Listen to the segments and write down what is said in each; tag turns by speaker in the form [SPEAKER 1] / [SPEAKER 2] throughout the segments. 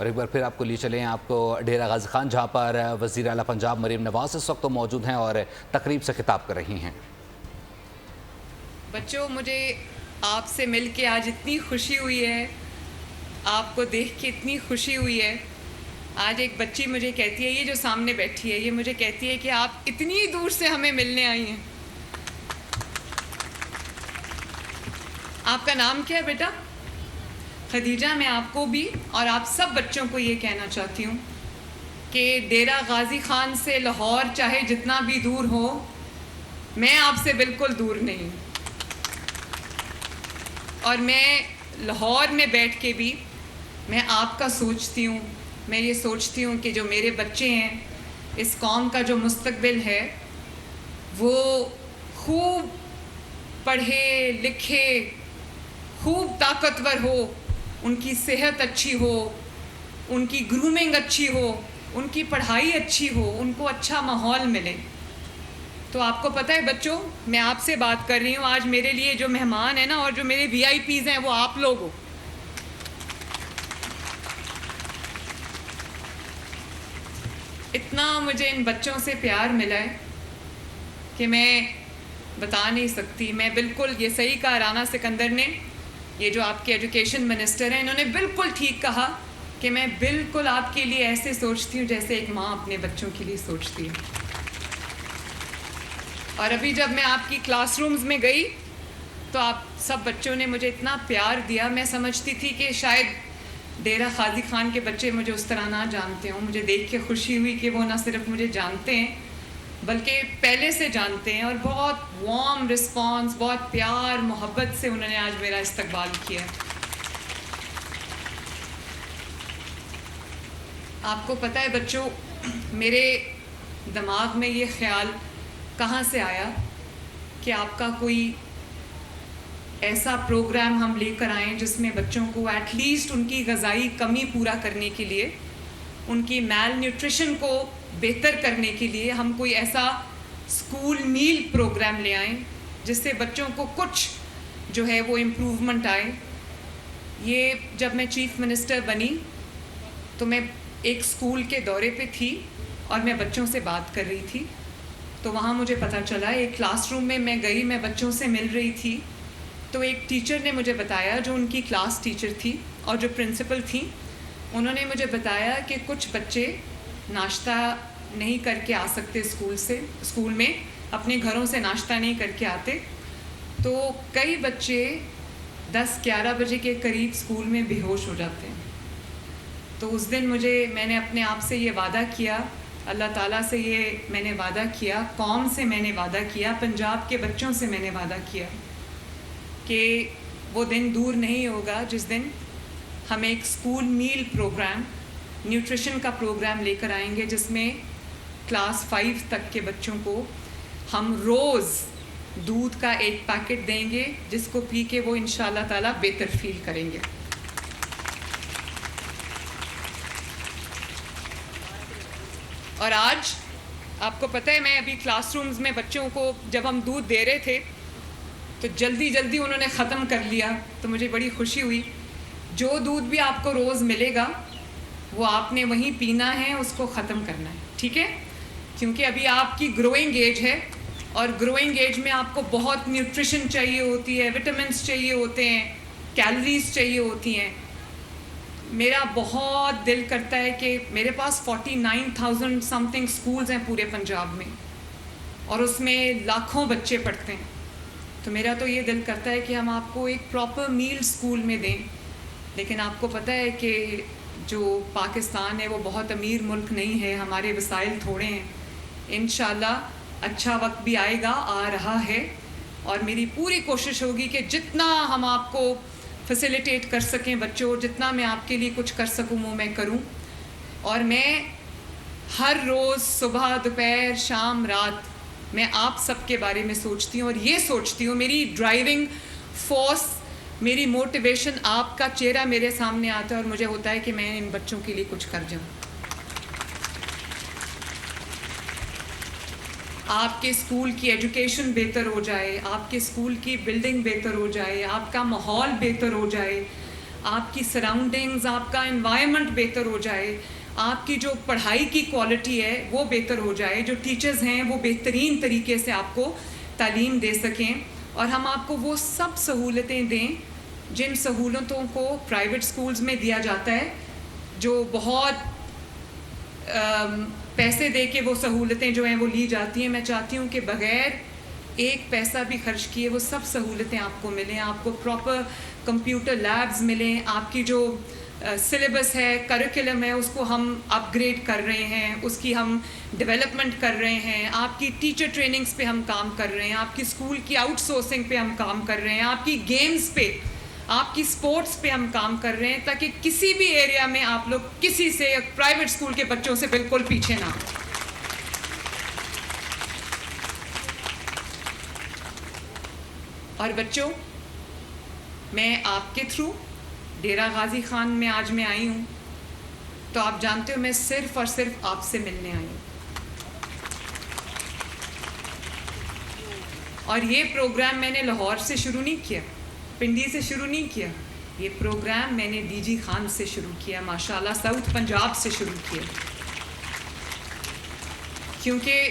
[SPEAKER 1] اور ایک بار پھر آپ کو لیے چلیں آپ کو ڈیرہ غازی خان، جہاں پر وزیر اعلیٰ پنجاب مریم نواز اس وقت موجود ہیں اور تقریب سے خطاب کر رہی ہیں۔
[SPEAKER 2] بچوں، مجھے آپ سے مل کے آج اتنی خوشی ہوئی ہے، آپ کو دیکھ کے اتنی خوشی ہوئی ہے۔ آج ایک بچی مجھے کہتی ہے، یہ جو سامنے بیٹھی ہے، یہ مجھے کہتی ہے کہ آپ اتنی دور سے ہمیں ملنے آئی ہیں۔ آپ کا نام کیا ہے بیٹا؟ خدیجہ۔ میں آپ کو بھی اور آپ سب بچوں کو یہ کہنا چاہتی ہوں کہ ڈیرہ غازی خان سے لاہور چاہے جتنا بھی دور ہو، میں آپ سے بالکل دور نہیں ہوں، اور میں لاہور میں بیٹھ کے بھی میں آپ کا سوچتی ہوں۔ میں یہ سوچتی ہوں کہ جو میرے بچے ہیں، اس قوم کا جو مستقبل ہے، وہ خوب پڑھے لکھے، خوب طاقتور ہو، ان کی صحت اچھی ہو، ان کی گرومنگ اچھی ہو، ان کی پڑھائی اچھی ہو، ان کو اچھا ماحول ملے۔ تو آپ کو پتہ ہے بچوں، میں آپ سے بات کر رہی ہوں، آج میرے لیے جو مہمان ہیں نا، اور جو میرے وی آئی پیز ہیں، وہ آپ لوگ ہو۔ اتنا مجھے ان بچوں سے پیار ملا ہے کہ میں بتا نہیں سکتی۔ میں بالکل، یہ صحیح کہا رانا سکندر نے، یہ جو آپ کے ایجوکیشن منسٹر ہیں، انہوں نے بالکل ٹھیک کہا کہ میں بالکل آپ کے لیے ایسے سوچتی ہوں جیسے ایک ماں اپنے بچوں کے لیے سوچتی ہے۔ اور ابھی جب میں آپ کی کلاس رومز میں گئی تو آپ سب بچوں نے مجھے اتنا پیار دیا، میں سمجھتی تھی کہ شاید ڈیرہ غازی خان کے بچے مجھے اس طرح نہ جانتے ہوں۔ مجھے دیکھ کے خوشی ہوئی کہ وہ نہ صرف مجھے جانتے ہیں بلکہ پہلے سے جانتے ہیں، اور بہت وارم رسپانس، بہت پیار محبت سے انہوں نے آج میرا استقبال کیا۔ آپ کو پتہ ہے بچوں، میرے دماغ میں یہ خیال کہاں سے آیا کہ آپ کا کوئی ایسا پروگرام ہم لے کر آئیں جس میں بچوں کو ایٹ لیسٹ ان کی غذائی کمی پورا کرنے کے لیے، ان کی میل نیوٹریشن کو بہتر کرنے کے لیے ہم کوئی ایسا اسکول میل پروگرام لے آئیں جس سے بچوں کو کچھ جو ہے وہ امپروومنٹ آئے۔ یہ جب میں چیف منسٹر بنی تو میں ایک اسکول کے دورے پہ تھی اور میں بچوں سے بات کر رہی تھی، تو وہاں مجھے پتہ چلا، ایک کلاس روم میں میں گئی، میں بچوں سے مل رہی تھی، تو ایک ٹیچر نے مجھے بتایا، جو ان کی کلاس ٹیچر تھی اور جو پرنسپل تھیں، انہوں نے مجھے بتایا کہ کچھ بچے ناشتہ نہیں کر کے آ سکتے اسکول میں، اپنے گھروں سے ناشتہ نہیں کر کے آتے، تو کئی بچے 10-11 بجے کے قریب اسکول میں بے ہوش ہو جاتے ہیں۔ تو اس دن میں نے اپنے آپ سے یہ وعدہ کیا، اللہ تعالیٰ سے یہ میں نے وعدہ کیا، قوم سے میں نے وعدہ کیا، پنجاب کے بچوں سے میں نے وعدہ کیا کہ وہ دن دور نہیں ہوگا جس دن ہم ایک اسکول میل پروگرام، نیوٹریشن کا پروگرام لے کر آئیں گے، جس میں کلاس 5 تک کے بچوں کو ہم روز دودھ کا ایک پیکٹ دیں گے، جس کو پی کے وہ انشاءاللہ تعالیٰ بہتر فیل کریں گے۔ اور آج آپ کو پتہ ہے، میں ابھی کلاس رومز میں بچوں کو جب ہم دودھ دے رہے تھے تو جلدی انہوں نے ختم کر لیا، تو مجھے بڑی خوشی ہوئی۔ جو دودھ بھی آپ کو روز ملے گا وہ آپ نے وہیں پینا ہے، اس کو ختم کرنا ہے، ٹھیک ہے؟ کیونکہ ابھی آپ کی گروئنگ ایج ہے، اور گروئنگ ایج میں آپ کو بہت نیوٹریشن چاہیے ہوتی ہے، وٹامنس چاہیے ہوتے ہیں، کیلوریز چاہیے ہوتی ہیں۔ میرا بہت دل کرتا ہے کہ میرے پاس 49,000 سم تھنگ اسکولز ہیں پورے پنجاب میں، اور اس میں لاکھوں بچے پڑھتے ہیں، تو میرا تو یہ دل کرتا ہے کہ ہم آپ کو ایک پراپر میل اسکول میں دیں۔ لیکن آپ کو پتہ ہے کہ جو پاکستان ہے وہ بہت امیر ملک نہیں ہے، ہمارے وسائل تھوڑے ہیں۔ انشاءاللہ اچھا وقت بھی آئے گا، آ رہا ہے، اور میری پوری کوشش ہوگی کہ جتنا ہم آپ کو فیسیلیٹیٹ کر سکیں بچوں، جتنا میں آپ کے لیے کچھ کر سکوں وہ میں کروں۔ اور میں ہر روز صبح، دوپہر، شام، رات میں آپ سب کے بارے میں سوچتی ہوں، اور یہ سوچتی ہوں، میری ڈرائیونگ فورس، میری موٹیویشن، آپ کا چہرہ میرے سامنے آتا ہے اور مجھے ہوتا ہے کہ میں ان بچوں کے لیے کچھ کر جاؤں۔ آپ کے اسکول کی ایجوکیشن بہتر ہو جائے، آپ کے اسکول کی بلڈنگ بہتر ہو جائے، آپ کا ماحول بہتر ہو جائے، آپ کی سراؤنڈنگز, آپ کا انوائرمنٹ بہتر ہو جائے, آپ کی جو پڑھائی کی کوالٹی ہے وہ بہتر ہو جائے, جو ٹیچرز ہیں وہ بہترین طریقے سے آپ کو تعلیم دے سکیں, اور ہم آپ کو وہ سب سہولتیں دیں جن سہولتوں کو پرائیویٹ سکولز میں دیا جاتا ہے, جو بہت پیسے دے کے وہ سہولتیں جو ہیں وہ لی جاتی ہیں. میں چاہتی ہوں کہ بغیر ایک پیسہ بھی خرچ کیے وہ سب سہولتیں آپ کو ملیں, آپ کو پراپر کمپیوٹر لیبز ملیں, آپ کی جو سلیبس ہے, کریکولم ہے, اس کو ہم اپ گریڈ کر رہے ہیں, اس کی ہم ڈیولپمنٹ کر رہے ہیں, آپ کی ٹیچر ٹریننگز پہ ہم کام کر رہے ہیں, آپ کی اسکول کی آؤٹ سورسنگ پہ ہم کام کر رہے ہیں, آپ کی گیمز پہ, آپ کی سپورٹس پہ ہم کام کر رہے ہیں, تاکہ کسی بھی ایریا میں آپ لوگ کسی سے, پرائیویٹ اسکول کے بچوں سے بالکل پیچھے نہ ہوں. اور بچوں, میں آپ کے تھرو ڈیرہ غازی خان میں آج میں آئی ہوں, تو آپ جانتے ہو میں صرف اور صرف آپ سے ملنے آئی ہوں. اور یہ پروگرام میں نے لاہور سے شروع نہیں کیا, پنڈی سے شروع نہیں کیا, یہ پروگرام میں نے ڈی جی خان سے شروع کیا, ماشاءاللہ ساؤتھ پنجاب سے شروع کیا, کیونکہ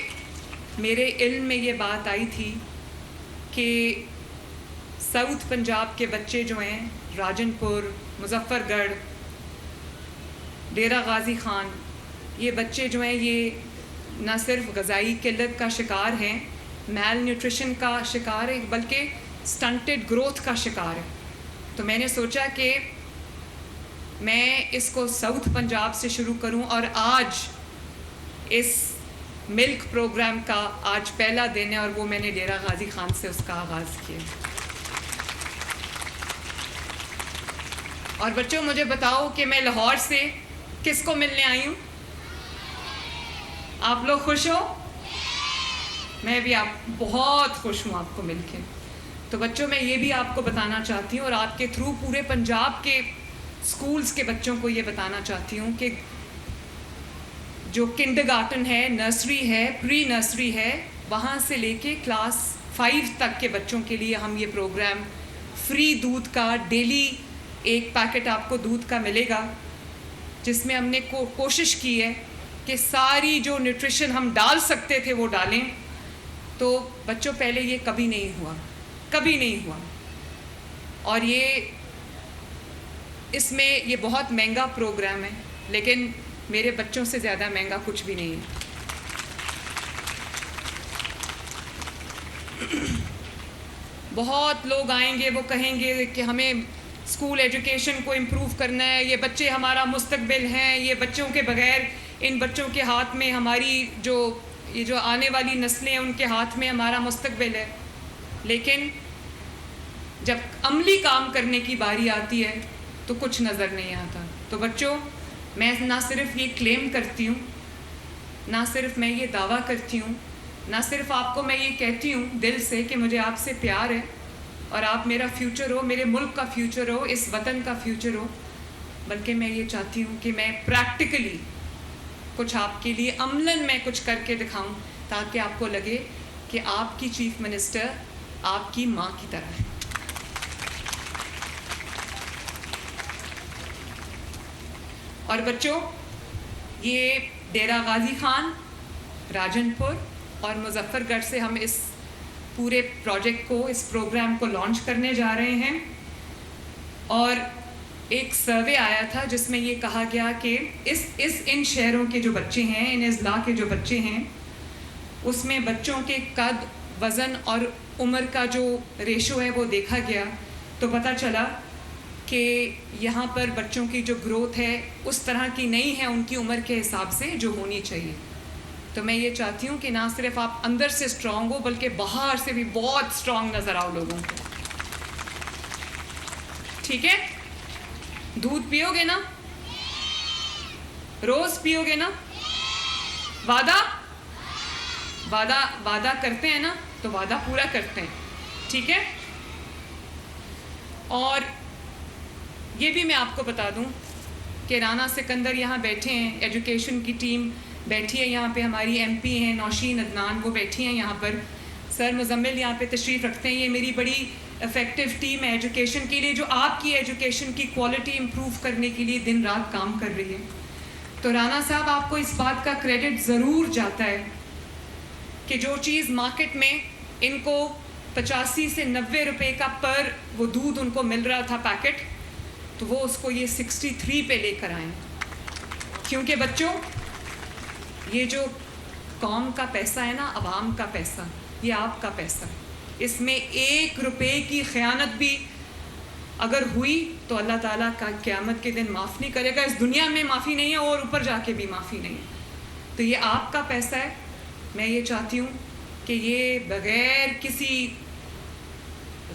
[SPEAKER 2] میرے علم میں یہ بات آئی تھی کہ ساؤتھ پنجاب کے بچے جو ہیں, راجن پور, مظفر گڑھ, ڈیرہ غازی خان, یہ بچے جو ہیں یہ نہ صرف غذائی قلت کا شکار ہیں, میل نیوٹریشن کا شکار ہے, بلکہ سٹنٹڈ گروتھ کا شکار ہے. تو میں نے سوچا کہ میں اس کو ساؤتھ پنجاب سے شروع کروں, اور آج اس ملک پروگرام کا آج پہلا دن ہے, اور وہ میں نے ڈیرہ غازی خان سے اس کا آغاز کیا. اور بچوں مجھے بتاؤ کہ میں لاہور سے کس کو ملنے آئی ہوں؟ آپ لوگ خوش ہو؟ میں بھی آپ بہت خوش ہوں آپ کو مل کے. تو بچوں میں یہ بھی آپ کو بتانا چاہتی ہوں, اور آپ کے تھرو پورے پنجاب کے سکولز کے بچوں کو یہ بتانا چاہتی ہوں کہ جو کنڈر گارٹن ہے, نرسری ہے, پری نرسری ہے, وہاں سے لے کے کلاس 5 تک کے بچوں کے لیے ہم یہ پروگرام فری دودھ کا, ڈیلی ایک پیکٹ آپ کو دودھ کا ملے گا, جس میں ہم نے کوشش کی ہے کہ ساری جو نیوٹریشن ہم ڈال سکتے تھے وہ ڈالیں. تو بچوں پہلے یہ کبھی نہیں ہوا, اور اس میں یہ بہت مہنگا پروگرام ہے, لیکن میرے بچوں سے زیادہ مہنگا کچھ بھی نہیں ہے. بہت لوگ آئیں گے, وہ کہیں گے کہ ہمیں اسکول ایجوکیشن کو امپروو کرنا ہے, یہ بچے ہمارا مستقبل ہیں, یہ بچوں کے بغیر, ان بچوں کے ہاتھ میں ہماری یہ جو آنے والی نسلیں ہیں ان کے ہاتھ میں ہمارا مستقبل ہے. لیکن جب عملی کام کرنے کی باری آتی ہے تو کچھ نظر نہیں آتا. تو بچوں, میں نہ صرف یہ کلیم کرتی ہوں, نہ صرف میں یہ دعویٰ کرتی ہوں, نہ صرف آپ کو میں یہ کہتی ہوں دل سے کہ مجھے آپ سے پیار ہے اور آپ میرا فیوچر ہو, میرے ملک کا فیوچر ہو, اس وطن کا فیوچر ہو, بلکہ میں یہ چاہتی ہوں کہ میں پریکٹیکلی کچھ آپ کے لیے عملاً میں کچھ کر کے دکھاؤں, تاکہ آپ کو لگے کہ آپ کی چیف منسٹر آپ کی ماں کی طرح ہے. اور بچوں, یہ ڈیرہ غازی خان, راجن پور اور مظفر گڑھ سے ہم اس پورے پروجیکٹ کو, اس پروگرام کو لانچ کرنے جا رہے ہیں. اور ایک سروے آیا تھا جس میں یہ کہا گیا کہ ان شہروں کے جو بچے ہیں, ان اضلاع کے جو بچے ہیں, اس میں بچوں کے قد, وزن اور عمر کا جو ریشو ہے وہ دیکھا گیا, تو پتہ چلا کہ یہاں پر بچوں کی جو گروتھ ہے اس طرح کی نہیں ہے ان کی عمر کے حساب سے جو ہونی چاہیے. تو میں یہ چاہتی ہوں کہ نہ صرف آپ اندر سے اسٹرانگ ہو, بلکہ باہر سے بھی بہت اسٹرانگ نظر آؤ لوگوں کو. ٹھیک ہے؟ دودھ پیو گے نا, روز پیو گے نا, وعدہ کرتے ہیں نا, تو وعدہ پورا کرتے ہیں. ٹھیک ہے؟ اور یہ بھی میں آپ کو بتا دوں کہ رانا سکندر یہاں بیٹھے ہیں, ایجوکیشن کی ٹیم بیٹھی ہے یہاں پہ, ہماری ایم پی ہیں نوشین عدنان, وہ بیٹھی ہیں یہاں پر, سر مزمل یہاں پہ تشریف رکھتے ہیں. یہ میری بڑی افیکٹو ٹیم ہے ایجوکیشن کے لیے، جو آپ کی ایجوکیشن کی کوالٹی امپروو کرنے کے لیے دن رات کام کر رہی ہے. تو رانا صاحب آپ کو اس بات کا کریڈٹ ضرور جاتا ہے کہ جو چیز مارکیٹ میں ان کو 85 سے 90 روپے کا پر وہ دودھ ان کو مل رہا تھا پیکٹ، تو وہ اس کو یہ 63 پہ لے کر آئیں. کیونکہ بچوں، یہ جو قوم کا پیسہ ہے نا، عوام کا پیسہ، یہ آپ کا پیسہ، اس میں 1 روپے کی خیانت بھی اگر ہوئی تو اللہ تعالیٰ کا قیامت کے دن معاف نہیں کرے گا. اس دنیا میں معافی نہیں ہے اور اوپر جا کے بھی معافی نہیں ہے. تو یہ آپ کا پیسہ ہے. میں یہ چاہتی ہوں کہ یہ بغیر کسی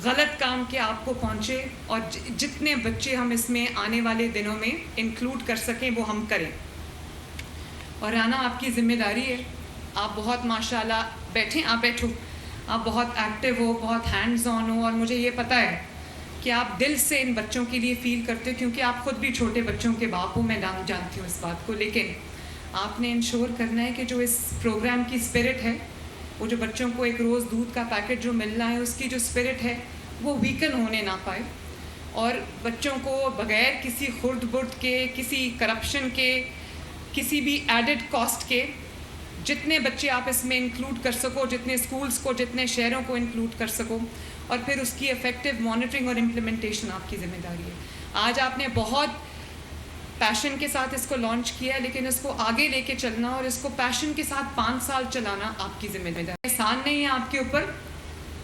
[SPEAKER 2] غلط کام کے آپ کو پہنچے، اور جتنے بچے ہم اس میں آنے والے دنوں میں انکلوڈ کر سکیں وہ ہم کریں. اور رانا آپ کی ذمہ داری ہے، آپ بہت ماشاءاللہ بیٹھیں، آپ بیٹھو، آپ بہت ایکٹیو ہو، بہت ہینڈز آن ہو، اور مجھے یہ پتہ ہے کہ آپ دل سے ان بچوں کے لیے فیل کرتے ہو، کیونکہ آپ خود بھی چھوٹے بچوں کے باپ ہو، میں جانتی ہوں اس بات کو. لیکن آپ نے انشور کرنا ہے کہ جو اس پروگرام کی اسپرٹ ہے، وہ جو بچوں کو ایک روز دودھ کا پیکٹ جو ملنا ہے، اس کی جو اسپرٹ ہے وہ ویکن ہونے نہ پائے، اور بچوں کو بغیر کسی خرد برد کے، کسی کرپشن کے، کسی بھی ایڈڈ کاسٹ کے، جتنے بچے آپ اس میں انکلوڈ کر سکو، جتنے اسکولز کو، جتنے شہروں کو انکلوڈ کر سکو، اور پھر اس کی افیکٹو مانیٹرنگ اور امپلیمنٹیشن آپ کی ذمہ داری ہے. آج آپ نے بہت پیشن کے ساتھ اس کو لانچ کیا ہے، لیکن اس کو آگے لے کے چلنا اور اس کو پیشن کے ساتھ 5 سال چلانا آپ کی ذمہ داری. احسان نہیں ہے آپ کے اوپر،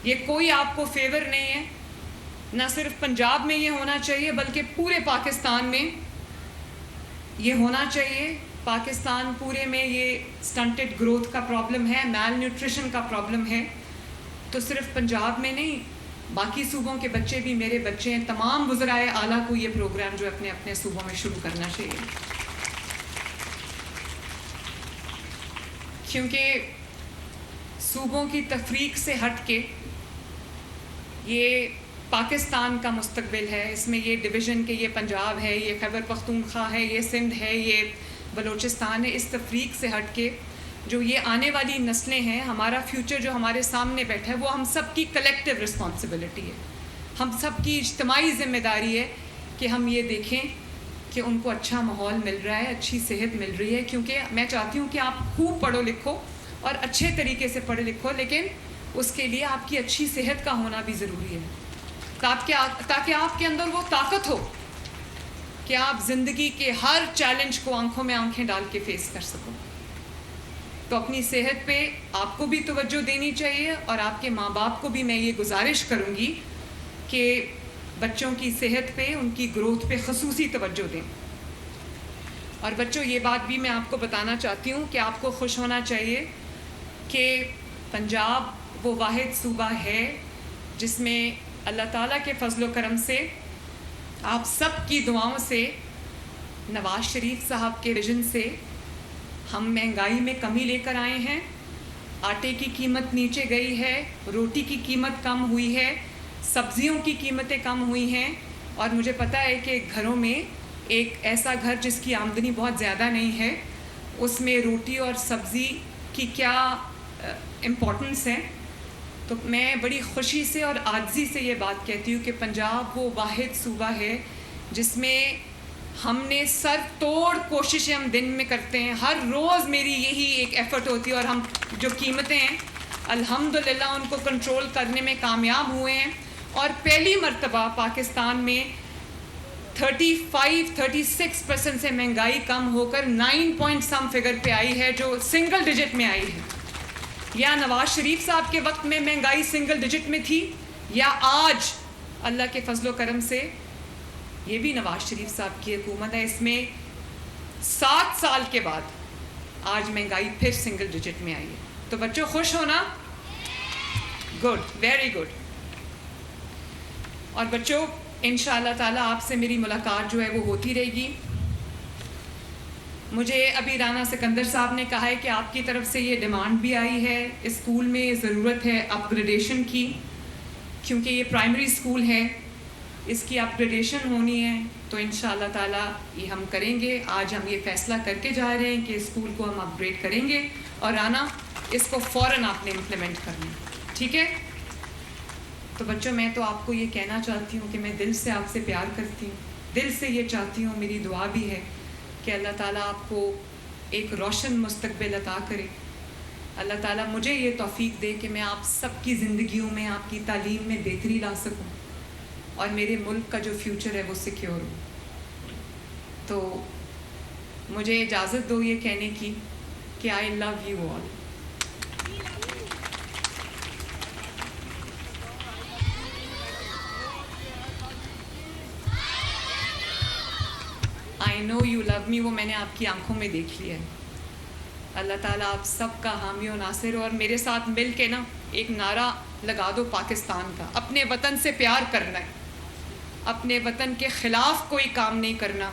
[SPEAKER 2] یہ کوئی آپ کو فیور نہیں ہے، نہ صرف پنجاب میں یہ ہونا چاہیے بلکہ پورے پاکستان میں یہ ہونا چاہیے. پاکستان پورے میں یہ سٹنٹڈ گروتھ کا پرابلم ہے، میل نیوٹریشن کا پرابلم ہے. تو صرف پنجاب میں نہیں، باقی صوبوں کے بچے بھی میرے بچے ہیں. تمام وزرائے اعلیٰ کو یہ پروگرام جو اپنے اپنے صوبوں میں شروع کرنا چاہیے، کیونکہ صوبوں کی تفریق سے ہٹ کے یہ پاکستان کا مستقبل ہے. اس میں یہ ڈویژن کہ یہ پنجاب ہے، یہ خیبر پختونخوا ہے، یہ سندھ ہے، یہ بلوچستان ہے، اس تفریق سے ہٹ کے جو یہ آنے والی نسلیں ہیں، ہمارا فیوچر جو ہمارے سامنے بیٹھا ہے، وہ ہم سب کی کلیکٹیو رسپانسبلٹی ہے، ہم سب کی اجتماعی ذمہ داری ہے کہ ہم یہ دیکھیں کہ ان کو اچھا ماحول مل رہا ہے، اچھی صحت مل رہی ہے. کیونکہ میں چاہتی ہوں کہ آپ خوب پڑھو لکھو اور اچھے طریقے سے پڑھے لکھو، لیکن اس کے لیے آپ کی اچھی صحت کا ہونا بھی ضروری ہے، تاکہ آپ کے اندر وہ طاقت ہو کہ آپ زندگی کے ہر چیلنج کو آنکھوں میں آنکھیں ڈال کے فیس کر سکو. تو اپنی صحت پہ آپ کو بھی توجہ دینی چاہیے، اور آپ کے ماں باپ کو بھی میں یہ گزارش کروں گی کہ بچوں کی صحت پہ، ان کی گروتھ پہ خصوصی توجہ دیں. اور بچوں، یہ بات بھی میں آپ کو بتانا چاہتی ہوں کہ آپ کو خوش ہونا چاہیے کہ پنجاب وہ واحد صوبہ ہے جس میں اللہ تعالیٰ کے فضل و کرم سے، آپ سب کی دعاؤں سے، نواز شریف صاحب کے ویژن سے ہم مہنگائی میں کمی لے کر آئے ہیں. آٹے کی قیمت نیچے گئی ہے، روٹی کی قیمت کم ہوئی ہے، سبزیوں کی قیمتیں کم ہوئی ہیں. اور مجھے پتہ ہے کہ گھروں میں ایک ایسا گھر جس کی آمدنی بہت زیادہ نہیں ہے، اس میں روٹی اور سبزی کی کیا امپورٹنس ہے. تو میں بڑی خوشی سے اور عاجزی سے یہ بات کہتی ہوں کہ پنجاب وہ واحد صوبہ ہے جس میں ہم نے سر توڑ کوششیں ہم دن میں کرتے ہیں. ہر روز میری یہی ایک ایفرٹ ہوتی ہے، اور ہم جو قیمتیں ہیں الحمدللہ ان کو کنٹرول کرنے میں کامیاب ہوئے ہیں. اور پہلی مرتبہ پاکستان میں 35-36% سے مہنگائی کم ہو کر 9 پوائنٹ سم فگر پہ آئی ہے، جو سنگل ڈیجٹ میں آئی ہے. یا نواز شریف صاحب کے وقت میں مہنگائی سنگل ڈیجٹ میں تھی، یا آج اللہ کے فضل و کرم سے یہ بھی نواز شریف صاحب کی حکومت ہے، اس میں 7 سال کے بعد آج مہنگائی پھر سنگل ڈیجٹ میں آئی ہے. تو بچوں خوش ہونا، گڈ، ویری گڈ. اور بچوں انشاءاللہ تعالیٰ آپ سے میری ملاقات جو ہے وہ ہوتی رہے گی. مجھے ابھی رانا سکندر صاحب نے کہا ہے کہ آپ کی طرف سے یہ ڈیمانڈ بھی آئی ہے، اسکول میں ضرورت ہے اپ گریڈیشن کی، کیونکہ یہ پرائمری اسکول ہے، اس کی اپ گریڈیشن ہونی ہے. تو انشاءاللہ تعالیٰ یہ ہم کریں گے. آج ہم یہ فیصلہ کر کے جا رہے ہیں کہ اسکول کو ہم اپ گریڈ کریں گے، اور رانا اس کو فوراً آپ نے امپلیمنٹ کرنا ہے، ٹھیک ہے؟ تو بچوں میں تو آپ کو یہ کہنا چاہتی ہوں کہ میں دل سے آپ سے پیار کرتی ہوں, دل سے یہ چاہتی ہوں, میری دعا بھی ہے کہ اللہ تعالیٰ آپ کو ایک روشن مستقبل عطا کرے. اللہ تعالیٰ مجھے یہ توفیق دے کہ میں آپ سب کی زندگیوں میں, آپ کی تعلیم میں بہتری لا سکوں اور میرے ملک کا جو فیوچر ہے وہ سیکیور ہو. تو مجھے اجازت دو یہ کہنے کی کہ آئی love you all. I know you love می, وہ میں نے آپ کی آنکھوں میں دیکھ لیا ہے. اللہ تعالیٰ آپ سب کا حامی و ناصر ہو. اور میرے ساتھ مل کے نا ایک نعرہ لگا دو پاکستان کا. اپنے وطن سے پیار کرنا ہے, اپنے وطن کے خلاف کوئی کام نہیں کرنا.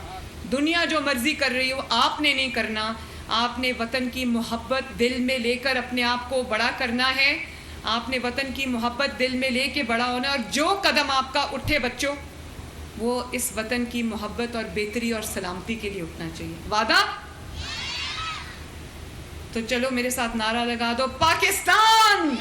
[SPEAKER 2] دنیا جو مرضی کر رہی ہو آپ نے نہیں کرنا. آپ نے وطن کی محبت دل میں لے کر اپنے آپ کو بڑا کرنا ہے. آپ نے وطن کی محبت دل میں لے کے بڑا ہونا ہے. اور جو قدم آپ کا اٹھے بچوں, وہ اس وطن کی محبت اور بہتری اور سلامتی کے لیے اٹھنا چاہیے. وعدہ؟ تو چلو میرے ساتھ نعرہ لگا دو, Pakistan.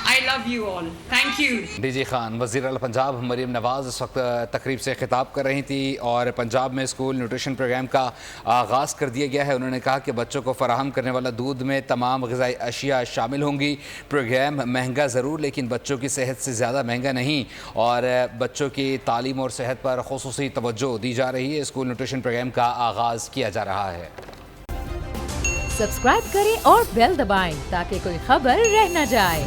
[SPEAKER 2] I love you all. Thank you.
[SPEAKER 1] D G Khan. وزیر اعلیٰ پنجاب مریم نواز اس وقت تقریب سے خطاب کر رہی تھی اور پنجاب میں اسکول نیوٹریشن پروگرام کا آغاز کر دیا گیا ہے. انہوں نے کہا کہ بچوں کو فراہم کرنے والا دودھ میں تمام غذائی اشیاء شامل ہوں گی. پروگرام مہنگا ضرور لیکن بچوں کی صحت سے زیادہ مہنگا نہیں, اور بچوں کی تعلیم اور صحت پر خصوصی توجہ دی جا رہی ہے. اسکول نیوٹریشن پروگرام کا آغاز کیا جا رہا ہے.
[SPEAKER 3] سبسکرائب کریں اور بیل دبائیں تاکہ کوئی خبر رہ نہ جائے.